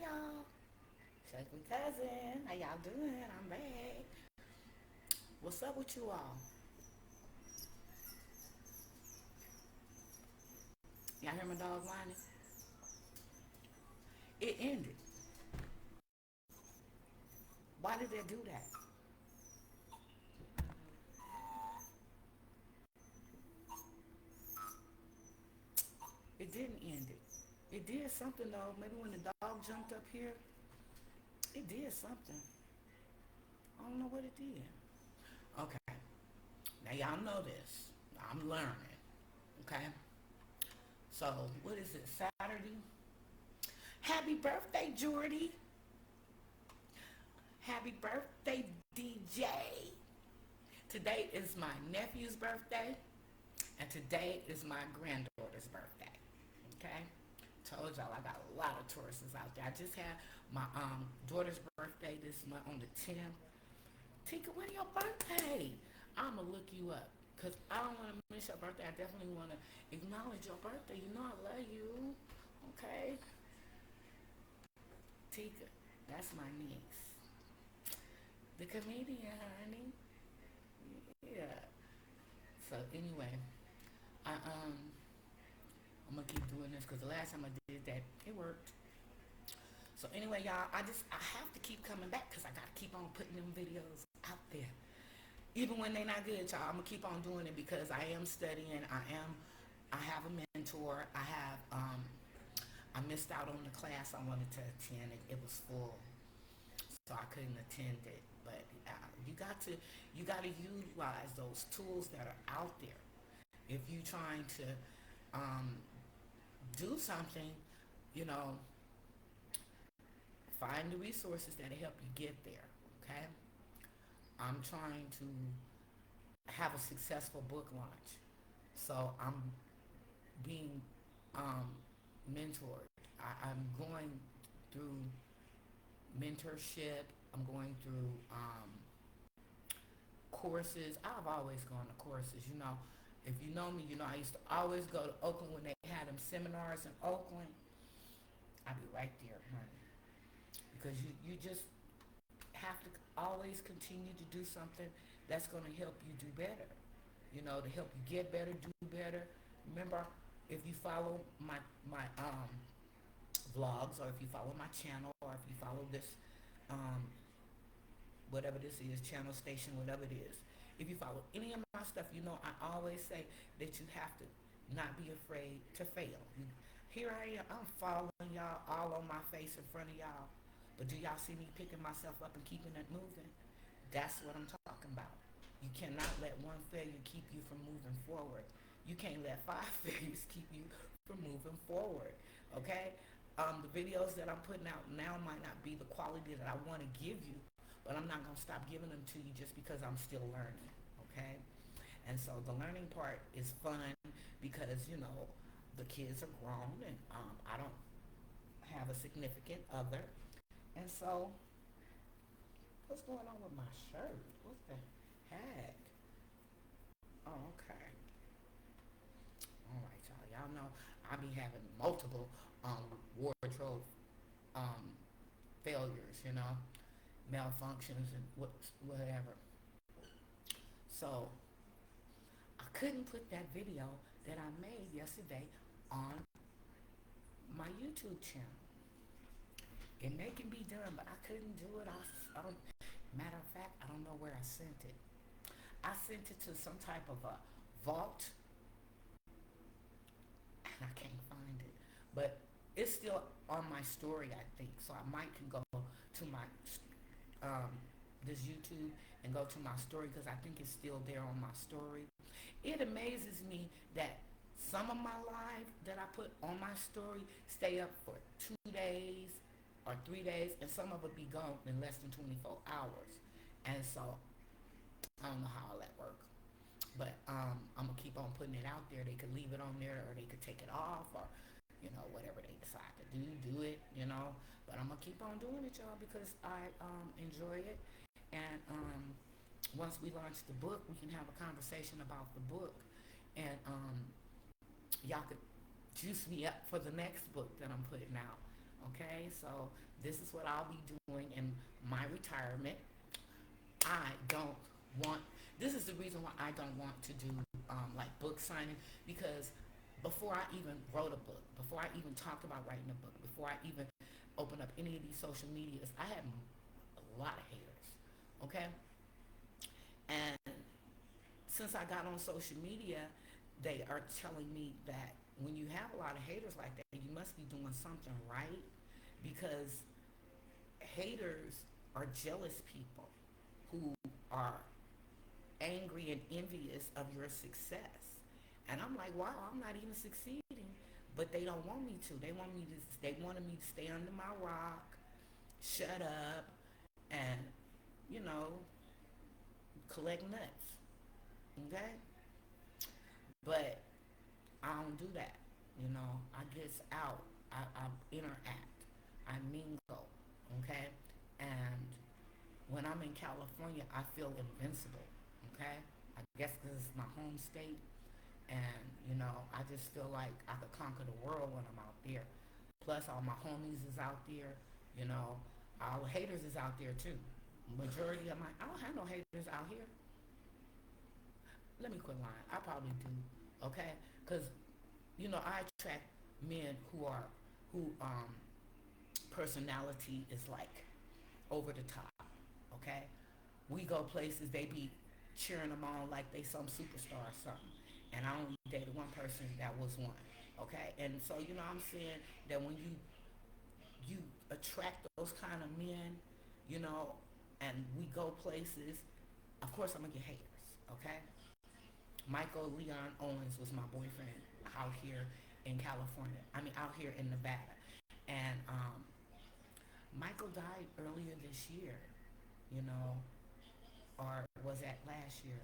y'all. Shakely cousin. How y'all doing? I'm back. What's up with you all? Y'all hear my dog whining? It ended. Why did they do that? It didn't end it. It did something though. Maybe when the dog jumped up here, it did something. I don't know what it did. Okay. Now y'all know this. I'm learning. Okay. So what is it? Saturday. Happy birthday, Jordy. Happy birthday, DJ. Today is my nephew's birthday, and today is my granddaughter's birthday. Okay? Told y'all I got a lot of Tauruses out there. I just had my daughter's birthday this month on the 10th. Tika, when your birthday? I'ma look you up. Cause I don't want to miss your birthday. I definitely want to acknowledge your birthday. You know I love you. Okay? Tika, that's my niece. The comedian, honey. Yeah. So anyway, I I'm gonna keep doing this because the last time I did that, it worked. So anyway, y'all, I have to keep coming back because I gotta keep on putting them videos out there. Even when they're not good, y'all, I'm gonna keep on doing it because I am studying. I have a mentor. I missed out on the class I wanted to attend. It was full, so I couldn't attend it. But you got to utilize those tools that are out there. If you are trying to um, do something, you know, find the resources that'll help you get there. Okay, I'm trying to have a successful book launch, so I'm being um, mentored. I'm going through mentorship. I'm going through courses. I've always gone to courses. You know, if you know me, you know I used to always go to Oakland when they had them seminars in Oakland. I'd be right there, honey, because you just have to always continue to do something that's going to help you do better. You know, to help you get better, do better. Remember, if you follow my vlogs, or if you follow my channel, or if you follow this um, whatever this is, channel station, whatever it is. If you follow any of my stuff, you know I always say that you have to not be afraid to fail. Here I am, I'm following y'all all on my face in front of y'all. But do y'all see me picking myself up and keeping it moving? That's what I'm talking about. You cannot let one failure keep you from moving forward. You can't let five failures keep you from moving forward. Okay? The videos that I'm putting out now might not be the quality that I want to give you, but I'm not going to stop giving them to you just because I'm still learning. Okay? And so the learning part is fun because, you know, the kids are grown and I don't have a significant other. And so, what's going on with my shirt? What the heck? Oh, okay. All right, y'all. Y'all know I be having multiple wardrobe um, failures, you know, malfunctions and whatever. So I couldn't put that video that I made yesterday on my YouTube channel. It may can be done, but I couldn't do it. I don't. Matter of fact, I don't know where I sent it. I sent it to some type of a vault, and I can't find it. But it's still on my story, I think. So I might can go to my um, this YouTube and go to my story because I think it's still there on my story. It amazes me that some of my live that I put on my story stay up for 2 days or 3 days, and some of it be gone in less than 24 hours. And so I don't know how all that works. But I'm gonna keep on putting it out there. They could leave it on there, or they could take it off, or you know whatever they decide to do it. You know. But I'm gonna keep on doing it, y'all, because I enjoy it. And once we launch the book, we can have a conversation about the book, and y'all could juice me up for the next book that I'm putting out. Okay, so this is what I'll be doing in my retirement. I don't want. This is the reason why I don't want to do like book signing, because before I even wrote a book, before I even talked about writing a book, before I even opened up any of these social medias, I had a lot of haters. Okay, and since I got on social media, they are telling me that when you have a lot of haters like that, you must be doing something right, because haters are jealous people who are angry and envious of your success. And I'm like, wow, I'm not even succeeding, but they don't want me to. They wanted me to stay under my rock, shut up, and you know, collect nuts. Okay, but I don't do that. You know, I get out, I interact, I mingle. Okay, and when I'm in California, I feel invincible. Okay, I guess because it's my home state, and you know, I just feel like I could conquer the world when I'm out there. Plus, all my homies is out there. You know, all the haters is out there too. Majority of my, I don't have no haters out here. Let me quit lying. I probably do. Okay, because you know, I attract men who personality is like over the top. Okay, we go places, they be cheering them on like they some superstar or something. And I only dated one person that was one. Okay, and so you know, I'm saying that when you attract those kind of men, you know, and we go places, of course I'm gonna get haters. Okay, Michael Leon Owens was my boyfriend out here in California. I mean, out here in Nevada, and Michael died earlier this year. You know, or was that last year,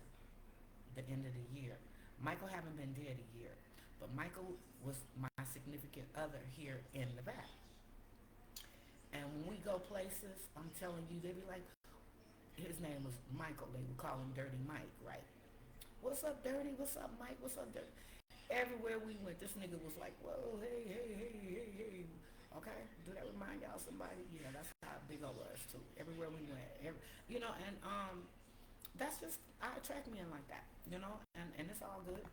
the end of the year. Michael haven't been dead a year, but Michael was my significant other here in Nevada. And when we go places, I'm telling you, they be like, his name was Michael. They would call him Dirty Mike, right? What's up, Dirty? What's up, Mike? What's up, Dirty? Everywhere we went, this nigga was like, whoa, hey, hey, hey, hey, hey. Okay, do that remind y'all somebody? Yeah, that's how big I was too. Everywhere we went, you know, and that's just I attract men like that, you know, and it's all good,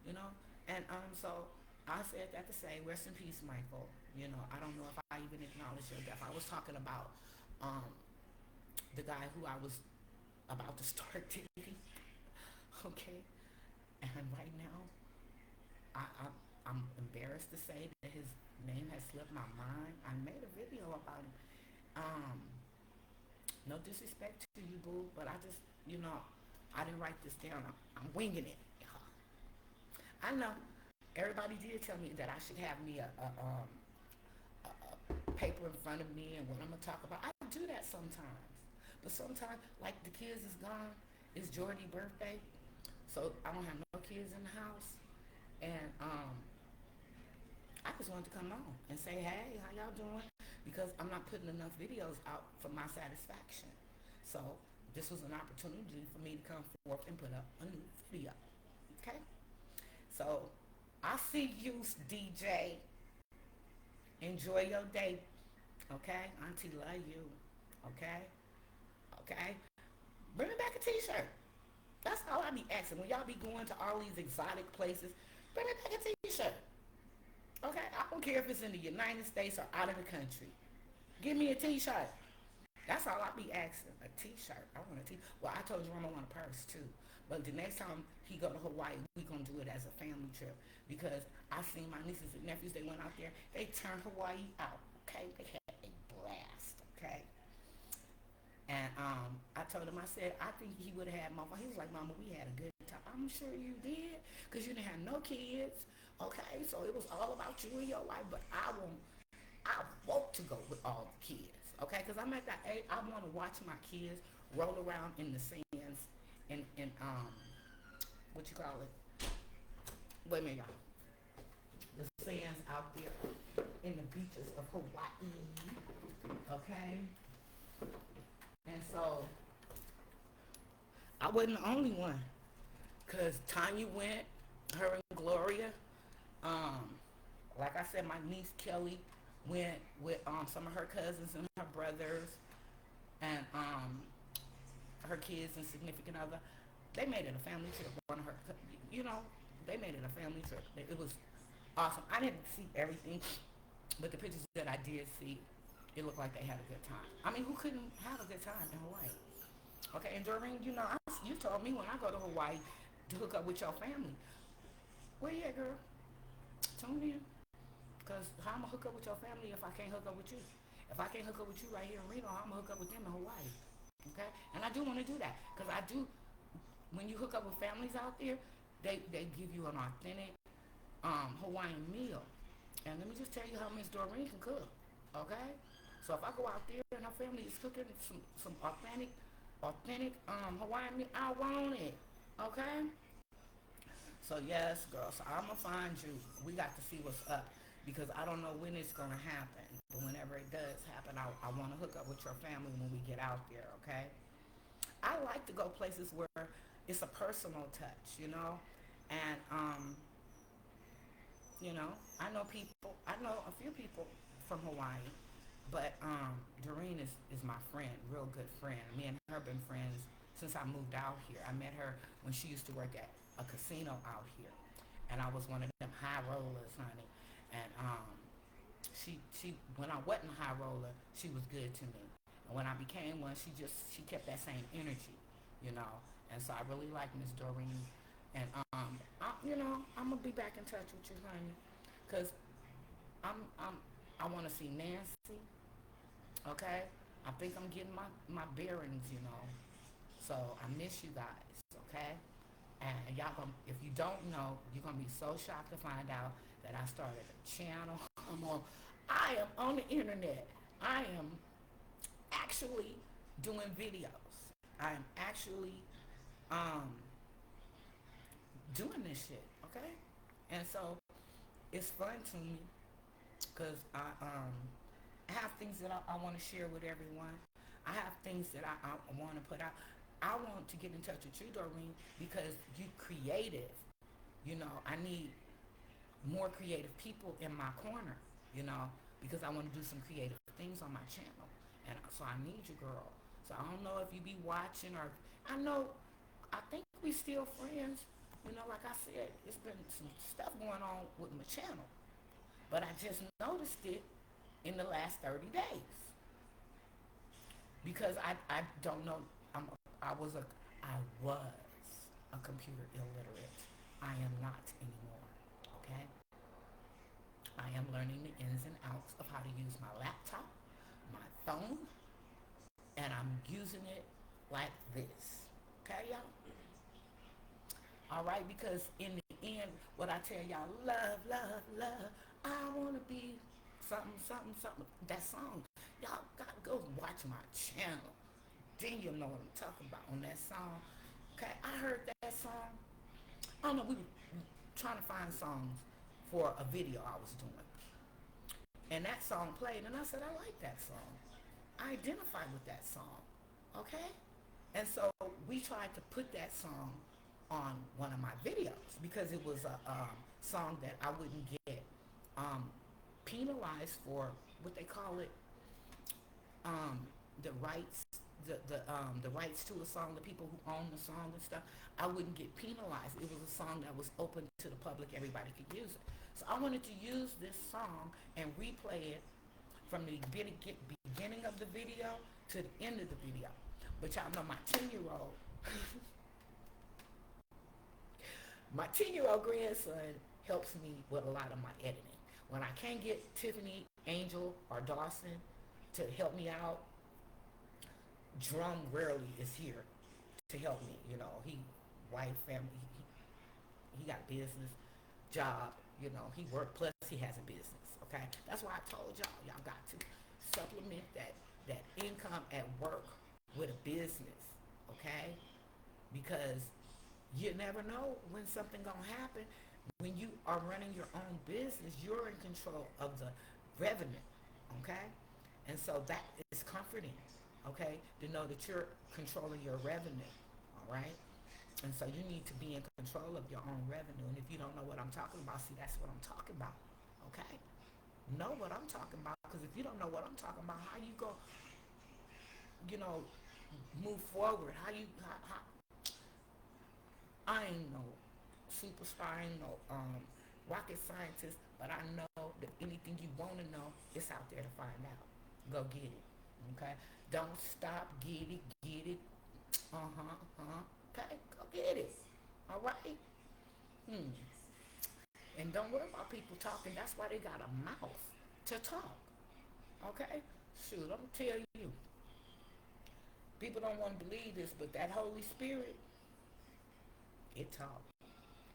you know, and so I said that to say rest in peace, Michael. You know, I don't know if I even acknowledged your death. I was talking about um the guy who I was about to start dating, okay, and right now I'm embarrassed to say that his name has slipped my mind. I made a video about him. Um, no disrespect to you, boo, but I just, you know, I didn't write this down. I'm winging it. I know everybody did tell me that I should have me a paper in front of me and what I'm gonna talk about. I do that sometimes, but sometimes, like the kids is gone. It's Jordy's birthday, so I don't have no kids in the house, and I just wanted to come on and say, hey, how y'all doing? Because I'm not putting enough videos out for my satisfaction. So this was an opportunity for me to come forth and put up a new video. Okay? So I see you, DJ. Enjoy your day. Okay? Auntie love you. Okay? Okay? Bring me back a t-shirt. That's all I be asking. When y'all be going to all these exotic places, bring me back a t-shirt. Okay, I don't care if it's in the United States or out of the country. Give me a t-shirt. That's all I be asking. A t-shirt. I want a t-shirt. Well, I told Jerome I want a purse too. But the next time he go to Hawaii, we gonna do it as a family trip. Because I seen my nieces and nephews, they went out there, they turned Hawaii out. Okay? They had a blast. Okay? And I told him, I said, I think he would have had my. He was like, Mama, we had a good time. I'm sure you did, because you didn't have no kids. Okay, so it was all about you and your life. But I want to go with all the kids. Okay, because I'm at that age. I want to watch my kids roll around in the sands and what you call it? Wait a minute, y'all. The sands out there in the beaches of Hawaii. Okay, and so I wasn't the only one, cause Tanya went, her and Gloria. Um, like I said, my niece Kelly went with some of her cousins and her brothers and her kids and significant other. They made it a family trip. One of her, you know, they made it a family trip. It was awesome. I didn't see everything, but the pictures that I did see, it looked like they had a good time. I mean, who couldn't have a good time in Hawaii? Okay, and Doreen, you know, you told me when I go to Hawaii to hook up with your family. Where you at, girl? Tune in. Because how I'm going to hook up with your family if I can't hook up with you? If I can't hook up with you right here in Reno, I'm going to hook up with them in Hawaii. Okay? And I do want to do that. Because I do, when you hook up with families out there, they give you an authentic Hawaiian meal. And let me just tell you how Miss Doreen can cook. Okay? So if I go out there and her family is cooking some authentic Hawaiian meal, I want it. Okay? So yes, girl. So I'm gonna find you. We got to see what's up because I don't know when it's gonna happen. But whenever it does happen, I want to hook up with your family when we get out there. Okay. I like to go places where it's a personal touch, you know, and you know, I know people. I know a few people from Hawaii, but Doreen is my friend, real good friend. Me and her been friends since I moved out here. I met her when she used to work at a casino out here, and I was one of them high rollers, honey. And she when I wasn't a high roller, she was good to me. And when I became one, she kept that same energy, you know. And so I really like Miss Doreen. And you know, I'm gonna be back in touch with you, honey, cause I'm I want to see Nancy. Okay, I think I'm getting my bearings, you know. So I miss you guys. Okay, and y'all gonna, if you don't know, you're gonna be so shocked to find out that I started a channel. I am on the internet. I am actually doing videos. I am actually um, doing this shit. Okay, and so it's fun to me because I have things that I want to share with everyone. I have things that I want to put out. I want to get in touch with you, Doreen, because you creative. You know, I need more creative people in my corner, you know, because I want to do some creative things on my channel. And so I need you, girl. So I don't know if you be watching or I know I think we still friends. You know, like I said, it's been some stuff going on with my channel. But I just noticed it in the last 30 days. Because I don't know I'm I was a I was a computer illiterate. I am not anymore. Okay? I am learning the ins and outs of how to use my laptop, my phone, and I'm using it like this. Okay, y'all? All right, because in the end, what I tell y'all, love, love, love, I want to be something, something, something. That song, y'all got to go watch my channel. Then you'll know what I'm talking about on that song. Okay, I heard that song. I don't know, we were trying to find songs for a video I was doing. And that song played, and I said, I like that song. I identified with that song. Okay? And so we tried to put that song on one of my videos because it was a song that I wouldn't get um, penalized for what they call it, the rights, the rights to a song, the people who own the song and stuff. I wouldn't get penalized. It was a song that was open to the public; everybody could use it. So I wanted to use this song and replay it from the beginning of the video to the end of the video. But y'all know my 10-year-old, my 10-year-old grandson helps me with a lot of my editing. When I can't get Tiffany, Angel, or Dawson to help me out, Drum rarely is here to help me. You know, he wife, family, he got business, job. You know, he worked plus he has a business. Okay, that's why I told y'all got to supplement that income at work with a business. Okay, because you never know when something gonna happen. When you are running your own business, you're in control of the revenue. Okay, and so that is comforting. Okay, to know that you're controlling your revenue. All right. And so you need to be in control of your own revenue. And if you don't know what I'm talking about, see, that's what I'm talking about. Okay? know what I'm talking about. Because if you don't know what I'm talking about, how you go, you know, move forward? I ain't no superstar, I ain't no rocket scientist, but I know that anything you want to know, it's out there to find out. Go get it. Okay? Don't stop. Get it. Get it. Okay? Go get it. All right? And don't worry about people talking. That's why they got a mouth to talk. Okay? Shoot, I'm going to tell you. People don't want to believe this, but that Holy Spirit, it talks.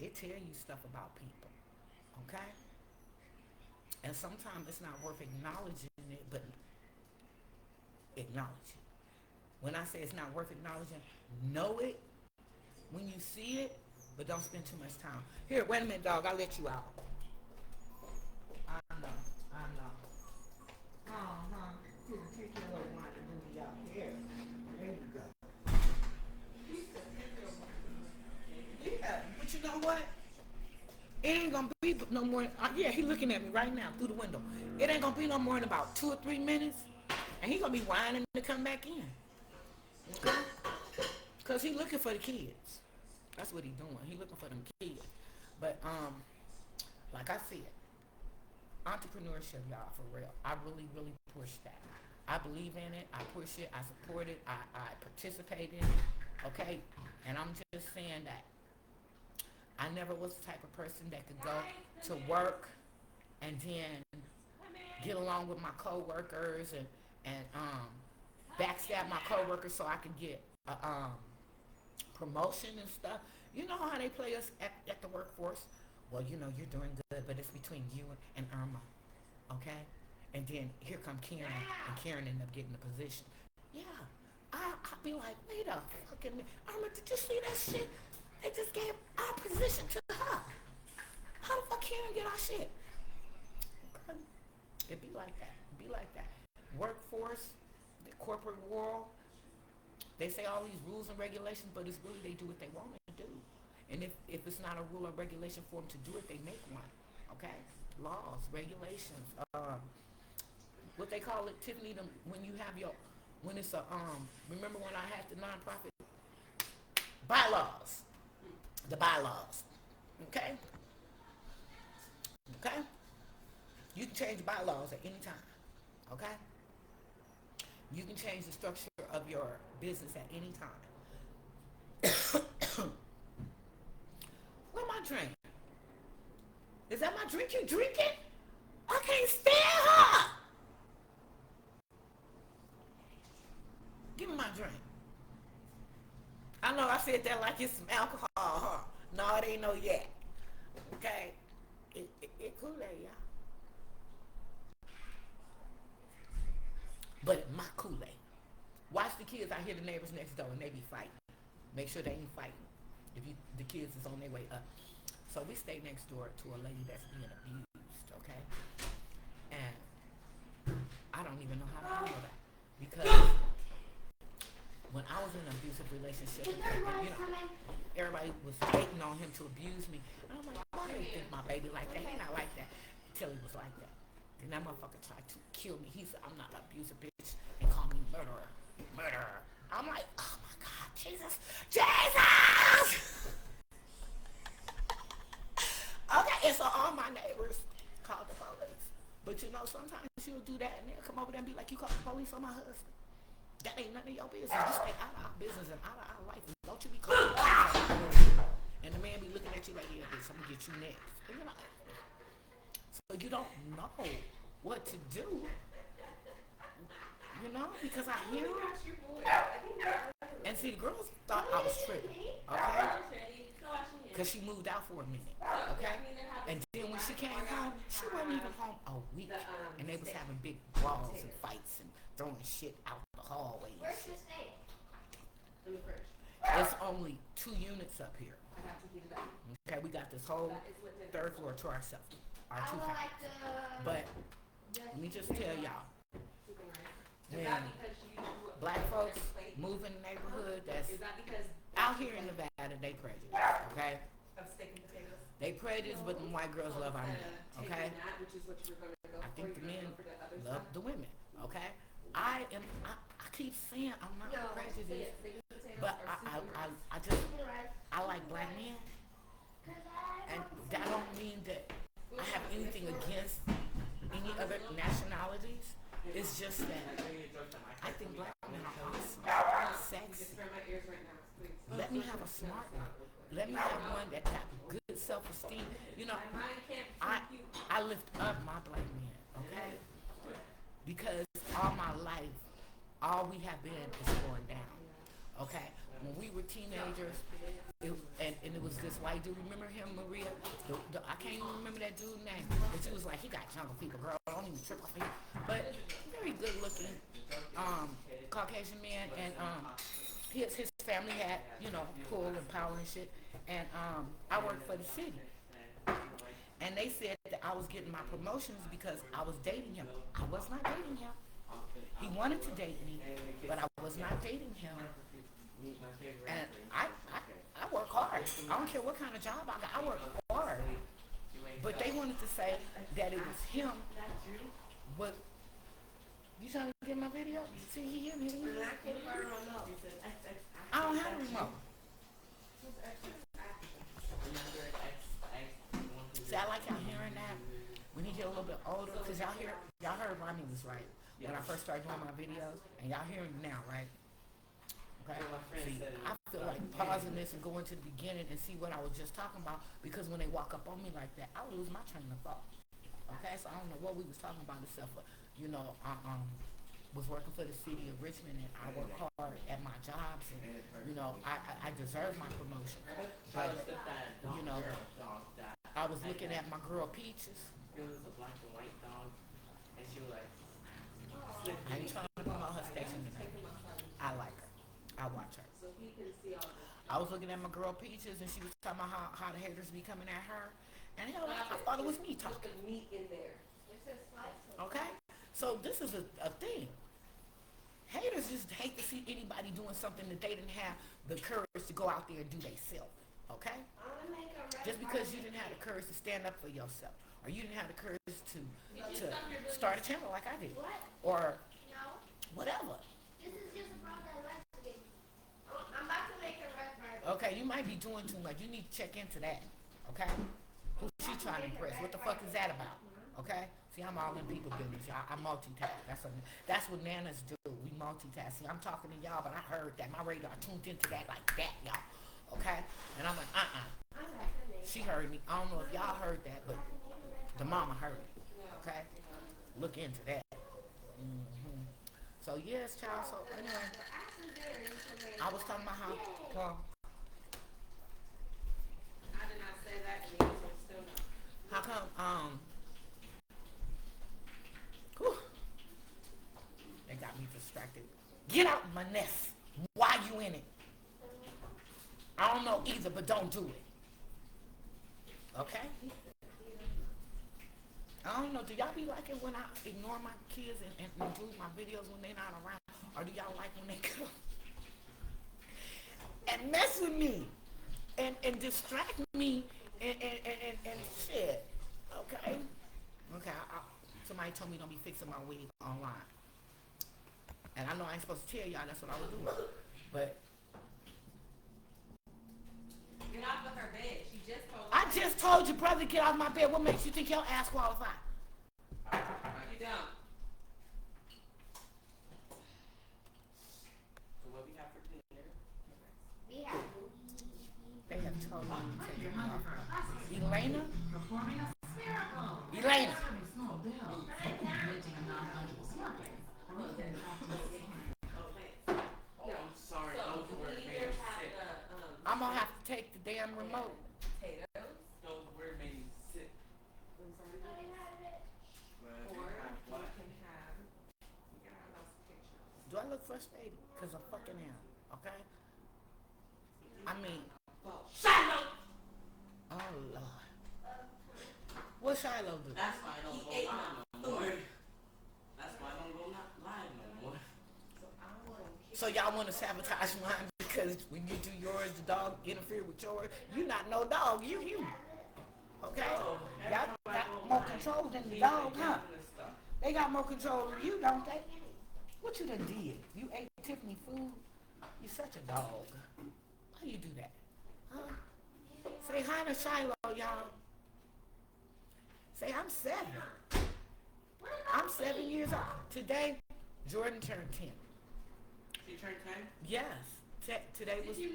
It tell you stuff about people. Okay? And sometimes it's not worth acknowledging it, but acknowledge it. When I say it's not worth acknowledging, know it when you see it, but don't spend too much time. Here, wait a minute, dog. I'll let you out. I know. Here, take your little wine and move me out. Here. There you go. Yeah, but you know what? It ain't gonna be no more. Yeah, he looking at me right now through the window. It ain't gonna be no more than about 2 or 3 minutes, and he gonna be whining to come back in. Okay? Cause he looking for the kids. That's what he doing. He looking for them kids. But like I said, entrepreneurship, y'all, for real. I really, really push that. I believe in it. I push it. I support it. I participate in it. Okay? And I'm just saying that I never was the type of person that could go to work and then get along with my coworkers and backstab my coworkers so I could get a promotion and stuff. You know how they play us at the workforce? Well, you know, you're doing good, but it's between you and Irma. Okay? And then here come Karen, and Karen ended up getting the position. Yeah. I'll be like, wait a fucking minute. Irma, did you see that shit? They just gave our position to her. How the fuck Karen get our shit? Okay. It be like that. It be like that. Workforce, the corporate world, they say all these rules and regulations, but it's really they do what they want to do. And if it's not a rule or regulation for them to do it, they make one. Okay? Laws, regulations, what they call it, Tiffany, when you have when it's remember when I had the nonprofit? Bylaws. The bylaws. Okay? Okay? You can change bylaws at any time. Okay? You can change the structure of your business at any time. Where my drink? Is that my drink you drinking? I can't stand her. Give me my drink. I know I said that like it's some alcohol, huh? No, it ain't no yet. Okay? It Kool-Aid, y'all. But my Kool-Aid. Watch the kids. I hear the neighbors next door and they be fighting. Make sure they ain't fighting. The kids is on their way up. So we stay next door to a lady that's being abused, okay? And I don't even know how to handle that. Because when I was in an abusive relationship, you know, everybody was waiting on him to abuse me. And I'm like, why do you think my baby like that? He not like that. Until he was like that. And that motherfucker tried to kill me. He said, I'm not an abusive bitch. And called me murderer. Murderer. I'm like, oh my God, Jesus. Jesus! Okay, and so all my neighbors called the police. But you know, sometimes you'll do that and they'll come over there and be like, you called the police on my husband. That ain't none of your business. You stay out of our business and out of our life. Don't you be calling the police. And the man be looking at you like, yeah, bitch, I'm gonna get you next. And you know, so you don't know what to do. You know, because I hear it. And see, the girls thought I was tripping. Okay? Because she moved out for a minute, okay? And then when she came home, she wasn't even home a week. And they was having big brawls and fights and throwing shit out the hallway. Where's your stay? It's only 2 units up here. Okay, we got this whole 3rd floor to ourselves. Our 2 families. But let me just tell y'all, when black folks move in the neighborhood that's out here in Nevada, they prejudice, okay? They prejudice, but the white girls love our men. Okay. I think the men love the women. Okay. I keep saying I'm not prejudiced, but I like black men, and that don't mean that I have anything against any other nationalities. It's just that I think black men are awesome, sexy. Let me have a smart one. Let me have one that got good self-esteem. You know, I I lift up my black men, okay? Because all my life, all we have been is going down. Okay? When we were teenagers, and it was this white dude. Remember him, Maria? I can't even remember that dude's name. But she was like, he got jungle fever, girl. Don't even trip off him. But very good looking Caucasian man. And his family had, pull and power and shit. And I worked for the city. And they said that I was getting my promotions because I was dating him. I was not dating him. He wanted to date me, but I was not dating him. And I work hard. I don't care what kind of job I got. I work hard. But they wanted to say that it was him. But you trying to get my video? See, he hear me. I don't have a remote. See, I like y'all hearing that when he get a little bit older, because y'all heard Ronnie was right when I first started doing my videos, and y'all hearing me now, right? Okay. See, I feel like pausing this and going to the beginning and see what I was just talking about, because when they walk up on me like that, I lose my train of thought. Okay, so I don't know what we was talking about except for, I was working for the city of Richmond, and I work hard at my jobs, and I deserve my promotion. But I was looking at my girl Peaches. It was a black and white dog, and she was like, I ain't trying to promote her station today. I like her. I watch her. I was looking at my girl Peaches, and she was talking about how the haters be coming at her, and I thought it was me talking. Okay, so this is a thing. Haters just hate to see anybody doing something that they didn't have the courage to go out there and do themselves. Okay, just because you didn't have the courage to stand up for yourself, or you didn't have the courage to start a channel like I did, or whatever. Okay, you might be doing too much. You need to check into that. Okay, who's she trying to impress? What the fuck is that about? Okay, see, I'm all in people business, y'all. I multitask. That's what nanas do. We multitask. See, I'm talking to y'all, but I heard that. My radar tuned into that like that, y'all. Okay, and I'm like, She heard me. I don't know if y'all heard that, but the mama heard it. Okay, look into that. Mm-hmm. So yes, child. So anyway, I was talking about I did not say that. Still no. How come whew, they got me distracted. Get out my nest. Why you in it? I don't know either, but don't do it. Okay? I don't know. Do y'all be liking when I ignore my kids and include my videos when they're not around? Or do y'all like when they come and mess with me and distract me and shit? Okay? Okay. Somebody told me don't be fixing my wig online. And I know I ain't supposed to tell y'all that's what I was doing. But get off of her bed. She just told I just told you, brother, get off my bed. What makes you think your ass qualified? You don't. So what we have for dinner? They have told me to take it off. Elena? Elena! I'm sorry, those were made me sick. I'm gonna have to take the damn remote. Potatoes. Those were made me sick. I'm sorry. But Or we have what? we can have those pictures. Do I look frustrated? Because I fucking am. Okay? I mean, Shiloh! oh Lord. What Shiloh do? That's why I don't go live no more. That's why I don't go live no more. So y'all want to sabotage mine because when you do yours, the dog interfere with yours? You not no dog. You. Okay? Oh, Y'all got more control than the dog, huh? They got more control than you, don't they? What you done did? You ate Tiffany food? You such a dog. Why you do that? Huh? Say hi to Shiloh, y'all. Say I'm 7. I'm 7 years old. Today, Jordan turned 10. She turned 10? Yes. Today was 10.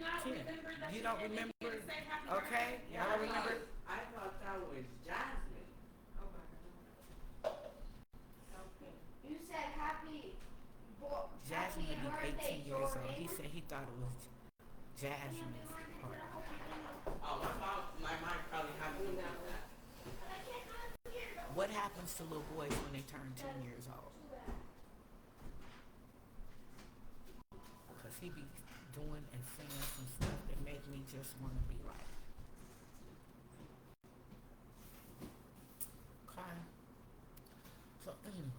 You don't remember? Okay? Y'all remember? I thought that was Jasmine. Oh my God. Okay. You said Jasmine happy will be birthday, 18 years old. Jordan. He said he thought it was Jasmine's heart. Oh, my mind probably had me know that. What happens to little boys when they turn 10 years old? Because he be doing and saying some stuff that make me just want to be like, okay. So anyway.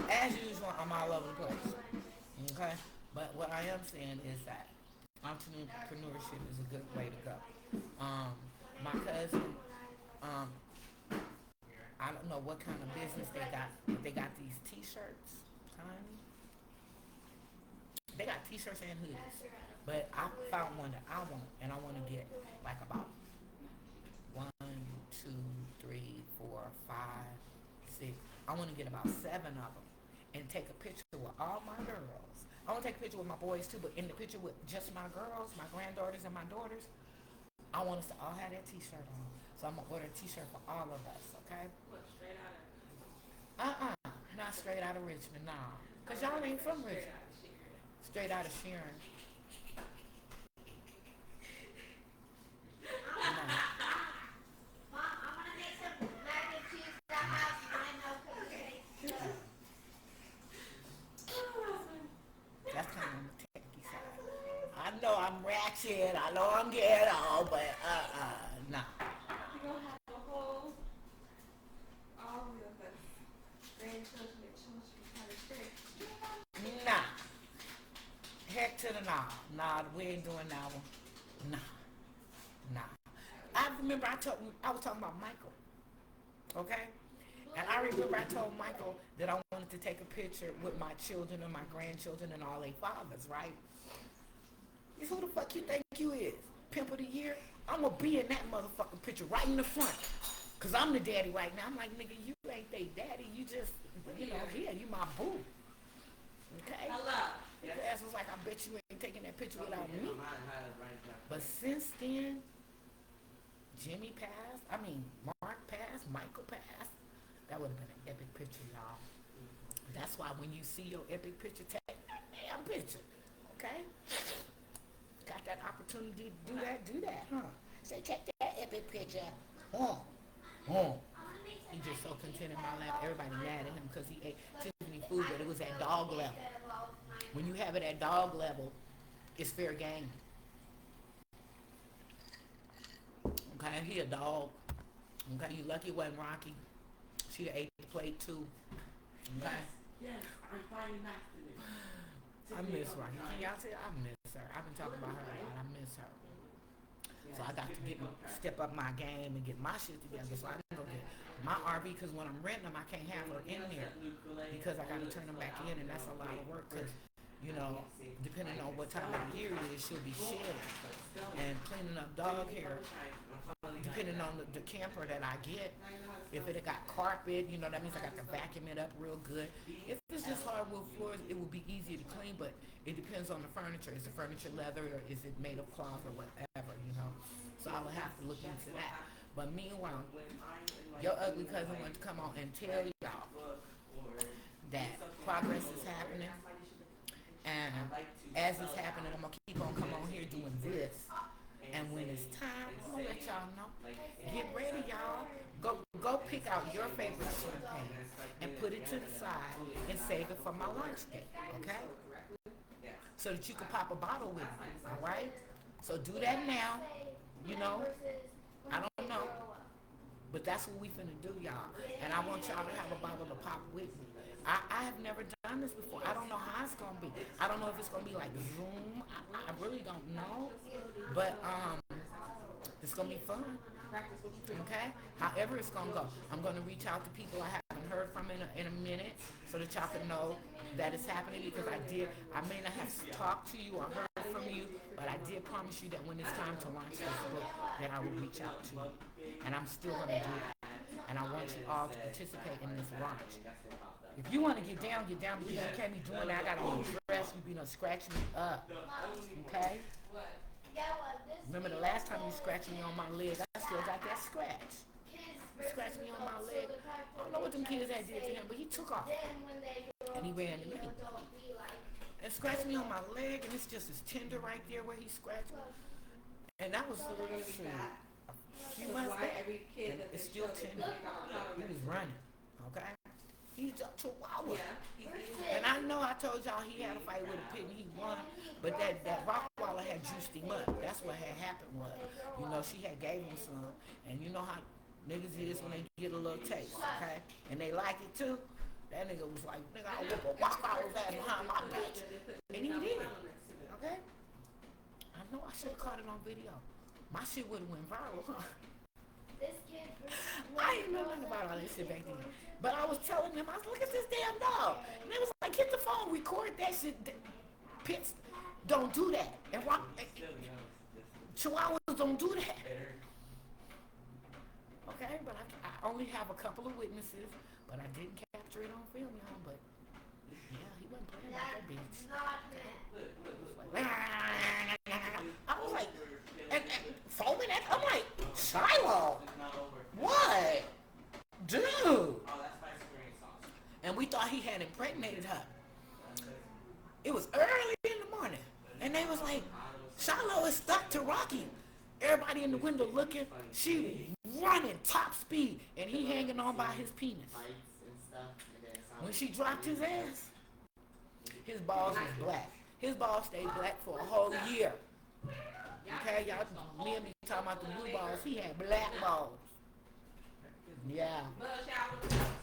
As usual, I'm all over the place. Okay? But what I am saying is that entrepreneurship is a good way to go. My cousin, I don't know what kind of business they got, but they got these t-shirts, kind. They got t-shirts and hoodies. But I found one that I want, and I want to get like about 1, 2, 3, 4, 5, 6. I want to get about 7 of them and take a picture with all my girls. I want to take a picture with my boys too, but in the picture with just my girls, my granddaughters and my daughters, I want us to all have that t-shirt on. So I'm going to order a t-shirt for all of us, okay? What, straight out of? Not straight out of Richmond, nah. Because y'all ain't from Richmond. Straight out of Sharon. Mom, I'm gonna make some mac and cheese at the house and I know cookies. That's kind of on the techie side. I know I'm ratchet, I know I'm ghetto, but nah. You gonna have a whole, all of the grandchildren and children kind of thing. Nah. Heck to the nah. Nah, we ain't doing that one. Nah. I remember I was talking about Michael. Okay? And I remember I told Michael that I wanted to take a picture with my children and my grandchildren and all their fathers, right? Who the fuck you think you is? Pimp of the year? I'm gonna be in that motherfucking picture right in the front. Cause I'm the daddy right now. I'm like, nigga, you ain't they daddy. You just, you my boo. Okay? Hello. His ass was like, I bet you ain't taking that picture without me. Right. But since then, Jimmy passed. Mark passed. Michael passed. That would have been an epic picture, y'all. That's why when you see your epic picture, take that damn picture. Okay? Got that opportunity to do that, huh? Say, take that epic picture. He just so content in my lap. Everybody mad at him because he ate Tiffany food, but it was at dog level. When you have it at dog level, it's fair game. Okay, he a dog. Okay, you lucky it wasn't Rocky. She ate the plate too. Okay. Yes, I'm finding that today. I miss Rocky. Can y'all say I miss her? I've been talking about her a lot. I miss her. So I got to step up my game and get my shit together. So I can go get my RV because when I'm renting them, I can't have her in there because I got to turn them back in, and that's a lot of work. Because depending on what time of the year it is, she'll be shedding and cleaning up dog hair. Depending on the camper that I get, if it got carpet, that means I got to vacuum it up real good. If it's just hardwood floors, it will be easier to clean, but it depends on the furniture. Is the furniture leather or is it made of cloth or whatever, So I would have to look into that. But meanwhile, your ugly cousin wanted to come on and tell y'all that progress is happening. And as it's happening, I'm going to keep on coming on here doing this. And when it's time, I'm going to let y'all know. Get ready, y'all. Go pick out your favorite champagne and put it to the side and save it for my lunch date, okay? So that you can pop a bottle with me, all right? So do that now, I don't know. But that's what we finna do, y'all. And I want y'all to have a bottle to pop with me. I have never done done this before. I don't know how it's gonna be. I don't know if it's gonna be like Zoom. I really don't know. But it's gonna be fun. Okay? However it's gonna go. I'm gonna reach out to people I haven't heard from in a minute so that y'all can know that it's happening, because I may not have talked to you or heard from you, but I did promise you that when it's time to launch this book, that I will reach out to you. And I'm still gonna do that. And I want you all to participate in this launch. If you want to get down, because you can't be doing that. I got a little dress, you be scratching me up. Okay? Remember the last time you scratched me on my leg, I still got that scratch. He scratched me on my leg. I don't know what them kids had did to him, but he took off. And he ran to me. And scratched me on my leg, and it's just as tender right there where he scratched me. And that was a few months back. And it's still tender. He was running. Okay? He's a chihuahua. And I know I told y'all he had a fight with a pit and he won, but that Rottweiler had juiced him up. That's what had happened was, she had gave him some, and you know how niggas is when they get a little taste, okay? And they like it too. That nigga was like, nigga, I'll whoop a Rottweiler's ass behind my bitch. And he did it, okay? I know I should have caught it on video. My shit would have went viral, huh? I didn't know nothing about all this shit back then. But I was telling them, I was look at this damn dog. And they was like, get the phone, record that shit. Pits don't do that. And Chihuahuas don't do that. Okay, but I only have a couple of witnesses, but I didn't capture it on film, y'all. But yeah, he wasn't playing like that bitch. I was like, and foaming at, I'm like, Shiloh, what? Dude. And we thought he had impregnated her. It was early in the morning. And they was like, Shiloh is stuck to Rocky. Everybody in the window looking. She running top speed. And he hanging on by his penis. When she dropped his ass, his balls was black. His balls stayed black for a whole year. Okay, y'all, me and me talking about the blue balls. He had black balls. Yeah.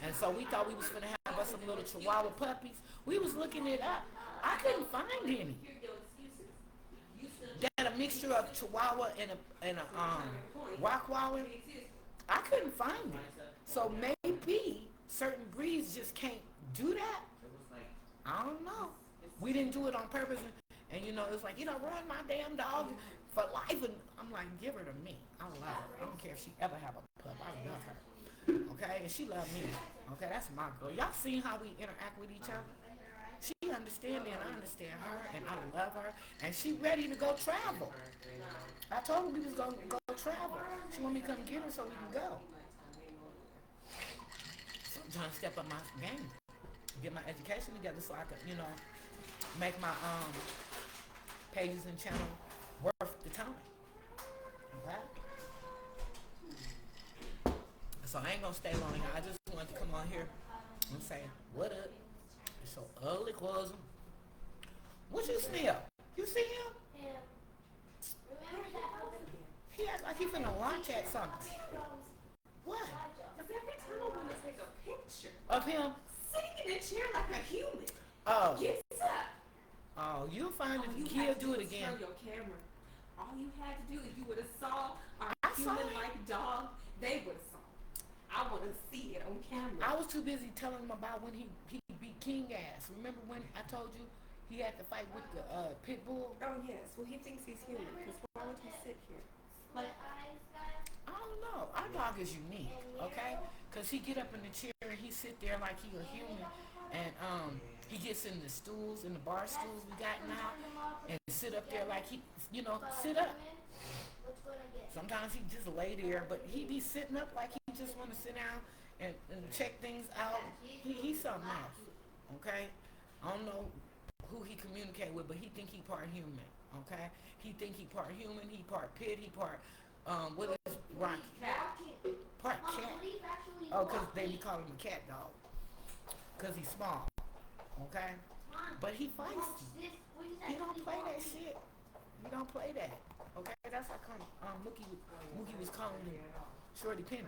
And so we thought we was gonna have us some little Chihuahua puppies. We was looking it up. I couldn't find any. That a mixture of Chihuahua and a Rottweiler. I couldn't find it. So maybe certain breeds just can't do that. I don't know. We didn't do it on purpose. And it was like, run my damn dog for life. And I'm like, give her to me. I love her. I don't care if she ever have a pup. I love her. Okay? And she love me. Okay? That's my girl. Y'all seen how we interact with each other? She understand me and I understand her. And I love her. And she ready to go travel. I told her we was going to go travel. She want me to come get her so we can go. So I'm trying to step up my game. Get my education together so I could, make my pages and channel worth the time. Okay? So I ain't gonna stay long. I just wanted to come on here and say, what up? It's so ugly, cousin. What you smell? You see him? Yeah. He acts like he finna launch at something. What? Because every time I want to take a picture Of him? sitting in a chair like a human. Oh. Gets up. Oh, you'll find it. You He'll do it again. Turn your camera. All you had to do, if you would have saw our I saw human-like dog, they would have saw. I want to see it on camera. I was too busy telling him about when he beat King ass. Remember when I told you he had to fight with the pit bull? Oh yes. Well, he thinks he's human. Because why would he sit here? Like, I don't know. Our dog is unique, okay? Because he get up in the chair and he sit there like he a human. And he gets in the stools, in the bar stools we got now, and sit up there like he, sit up. Sometimes he just lay there, but he be sitting up like he just want to sit down and check things out. He's something else, okay? I don't know who he communicate with, but he think he part human, okay? He think he part human, he part pit, he part, what is Rocky? Part cat. Oh, because they be calling him a cat dog. Because he's small, okay? But he feisty. He don't play that shit. He don't play that. Okay, that's how come Mookie was calling him Shorty Pimpin.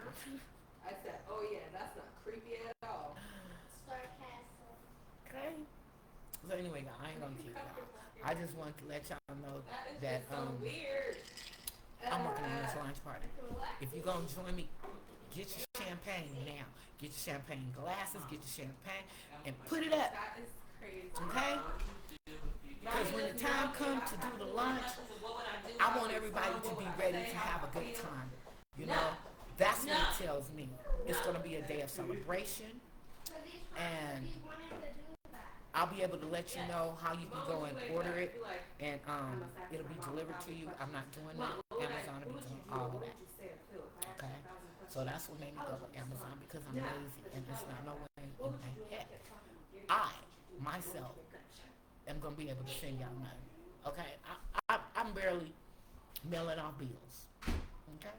I said, oh yeah, that's not creepy at all. Sarcasm. Okay? So anyway, y'all, I ain't gonna keep y'all. I just wanted to let y'all know That is that just so weird. I'm working on this lunch party. If you're gonna join me, get your champagne now. Get your champagne glasses, get your champagne, and put it up. That is crazy. Okay? Because when the time comes to do the lunch, I want everybody to be ready to have a good time. You know, that's what it tells me. It's gonna be a day of celebration, and I'll be able to let you know how you can go and order it, and it'll be delivered to you. I'm not doing that. Amazon will be doing all of that. Okay? So that's what made me go with Amazon, because I'm lazy, and there's not no way in the heck I, myself, am going to be able to send y'all nothing. Okay? I'm barely mailing off bills. Okay?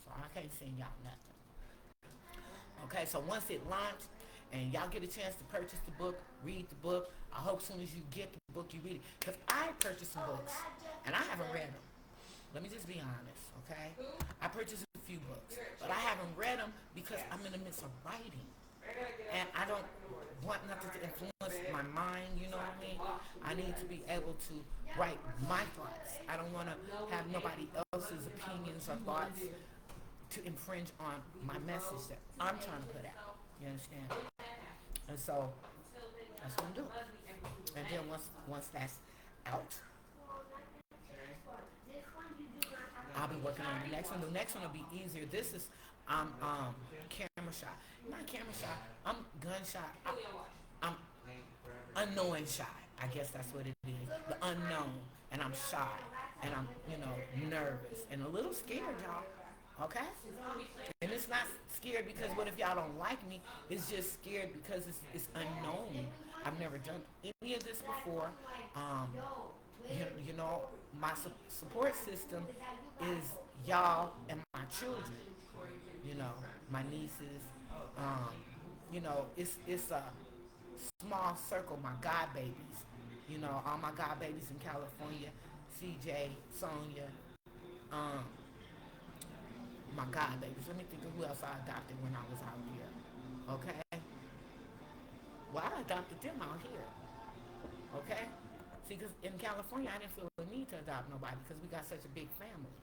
So I can't send y'all nothing. Okay? So once it launched, and y'all get a chance to purchase the book, read the book, I hope as soon as you get the book, you read it. Because I purchased some books, and I haven't read them. Let me just be honest, okay? I purchased a few books, but I haven't read them because I'm in the midst of writing. And I don't want nothing to influence my mind, you know what I mean? I need to be able to write my thoughts. I don't want to have nobody else's opinions or thoughts to infringe on my message that I'm trying to put out. You understand? And so that's what I'm doing. And then once that's out, I'll be working on the next one. The next one will be easier. This is camera shy. Not camera shy. I'm gun shy. I'm unknowing shy. I guess that's what it is. The unknown. And I'm shy. And I'm, nervous. And a little scared, y'all. Okay? And it's not scared because what if y'all don't like me? It's just scared because it's unknown. I've never done any of this before. My support system is y'all and my children. My nieces. It's a small circle. My god babies. All my god babies in California. CJ, Sonia. My god babies. Let me think of who else I adopted when I was out here. Okay? Well, I adopted them out here. Okay? See, because in California, I didn't feel the need to adopt nobody because we got such a big family.